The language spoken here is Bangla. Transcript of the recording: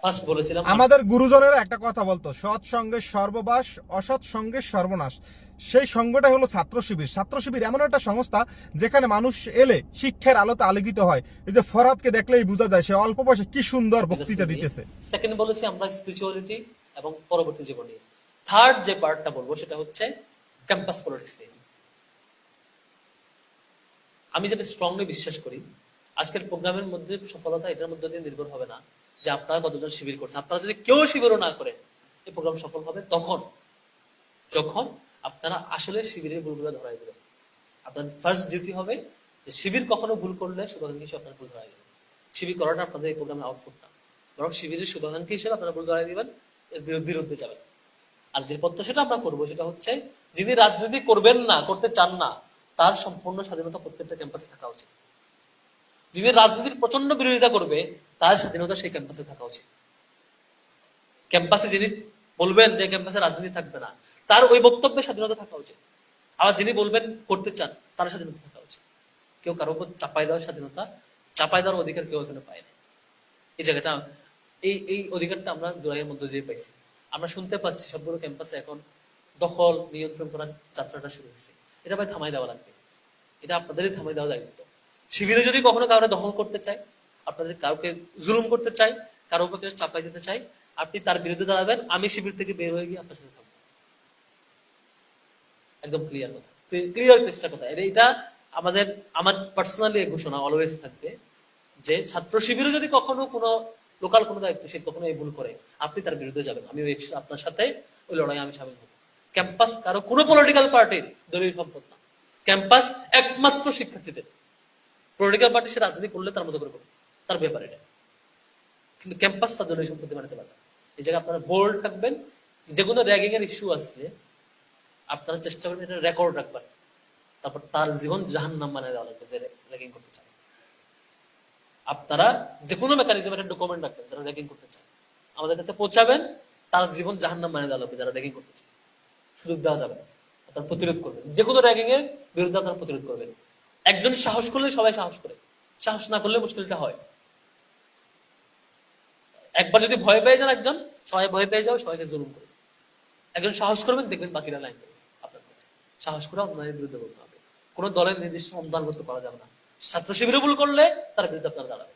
ফার্স্ট বলেছিলাম আমাদের গুরুজনেরা একটা কথা বলতো, সৎ সঙ্গে সর্ববাস, অসৎ সঙ্গে সর্বনাশ। সেই সঙ্গটা হলো ছাত্র শিবির। ছাত্র শিবির এমন একটা সংস্থা যেখানে মানুষ এলে শিক্ষার আলোতে আলোকিত হয়। এই যে ফরহাদকে দেখলেই বোঝা যায় সে অল্প বয়সে কি সুন্দর বক্তৃতা দিতেছে। সেকেন্ড বলেছি আমরা স্পিরিচুয়ালিটি এবং পরবর্তী জীবনে। থার্ড যে পার্টটা বলবো সেটা হচ্ছে ক্যাম্পাস পলিটিক্স নিয়ে। আমি যেটা স্ট্রংলি বিশ্বাস করি, আজকের প্রোগ্রামের মধ্যে সফলতা এটার মধ্যে দিয়ে নির্ভর হবে না যে আপনারা কতজন শিবির করছেন। আপনারা যদি কেউ শিবিরও না করেন, এই প্রোগ্রাম সফল হবে তখন যখন আপনারা আসলে শিবিরের ভুলগুলো ধরাই দেবেন। আপনার ফার্স্ট ডিউটি হবে যে শিবির কখনো ভুল করলে শুভাকাঙ্ক্ষী হিসেবে আপনার ভুল ধরাই দেবেন। শিবির করাটা আপনাদের এই প্রোগ্রামের আউটপুট না, বরং শিবিরের শুভাকাঙ্ক্ষী হিসেবে আপনারা ভুল ধরাই দিবেন, এর বিরুদ্ধে যাবেন। আর যে প্রত্যাশাটা আমরা করবো সেটা হচ্ছে, যিনি রাজনীতি করবেন না, করতে চান না, তার সম্পূর্ণ স্বাধীনতা প্রত্যেকটা ক্যাম্পাসে থাকা উচিত। যিনি রাজনীতির প্রচন্ড বিরোধিতা করবে, তার স্বাধীনতা সেই ক্যাম্পাসে থাকা উচিত। ক্যাম্পাসে যিনি বলবেন যে ক্যাম্পাসে রাজনীতি থাকবে না, তার ওই বক্তব্যে স্বাধীনতা থাকা উচিত। আবার যিনি বলবেন করতে চান, তার স্বাধীনতা থাকা উচিত। কেউ কারো উপর চাপাই দেওয়ার স্বাধীনতা, চাপাই দেওয়ার অধিকার কেউ এখানে পায় না। এই জায়গাটা, এই অধিকারটা আমরা জুলাইয়ের মধ্যে দিয়ে পাইছি। আমরা শুনতে পাচ্ছি সবগুলো ক্যাম্পাসে এখন দখল নিয়ন্ত্রণ করার যাত্রাটা শুরু হয়েছে। এটা ভাই থামাই দেওয়া লাগবে। এটা আপনাদেরই থামাই দেওয়া দায়িত্ব। শিবিরে যদি কখনো কাউকে দখল করতে চায়, আপনাদের কাউকে জুলুম করতে চাই, কারো উপর চাপাই দিতে চাই, আপনি তার বিরুদ্ধে দাঁড়াবেন। আমি শিবির থেকে বের হয়ে গিয়ে আপনার সাথে থাকবো। একদম ক্লিয়ার কথা, ক্লিয়ার পেজটা কথা। এটা আমার পার্সোনালি ঘোষণা অলওয়েজ থাকবে যে ছাত্র শিবিরে যদি কখনো কোনো লোকাল কোনো দায়িত্বশীল কখনো এই ভুল করে, আপনি তার বিরুদ্ধে যাবেন। আমি আপনার সাথে ওই লড়াই আমি সামিল হব। ক্যাম্পাস কারো কোনো পলিটিক্যাল পার্টির দলীয় সম্পদ না। ক্যাম্পাস একমাত্র শিক্ষার্থীদের। পলিটিক্যাল পার্টি সে রাজনীতি করলে তার মতো করে করবে, তার ব্যাপার এটা। কিন্তু ক্যাম্পাস তার দলীয় সম্পত্তি বানাতে পারবে। এই জায়গায় আপনারা বোল্ড থাকবেন। যে কোনো র্যাগিং এর ইস্যু আসলে আপনারা চেষ্টা করবেন এটা রেকর্ড রাখবেন। তারপর তার জীবন জাহান্নাম বানিয়ে দেওয়া লাগবে যে র্যাগিং করতে চান। আপনারা যে কোনো মেকানিজম একটা ডকুমেন্ট রাখবেন, যারা র্যাগিং করতে চান আমাদের কাছে পৌঁছাবেন। তার জীবন জাহান্নাম বানিয়ে দেওয়া লাগবে যারা র্যাগিং করতে চান। সুযোগ দেওয়া যাবে না। আপনারা প্রতিরোধ করবেন, যে কোনো র্যাগিং এর বিরুদ্ধে আপনারা প্রতিরোধ করবেন। একজন সাহস করলে সবাই সাহস করে, সাহস না করলে মুশকিলটা হয়। একবার যদি ভয় পেয়ে যান একজন, সবাই ভয় পেয়ে যাও, সবাইকে জুলুম করে। একজন সাহস করবেন, দেখবেন বাকিরা লাইন করবে আপনার কথা। সাহস করে আপনাদের বিরুদ্ধে বলতে হবে। কোন দলের নির্দিষ্ট অনুদান করতে পারা যাবে না। ছাত্র শিবিরে ভুল করলে তার বিরুদ্ধে আপনারা দাঁড়াবেন।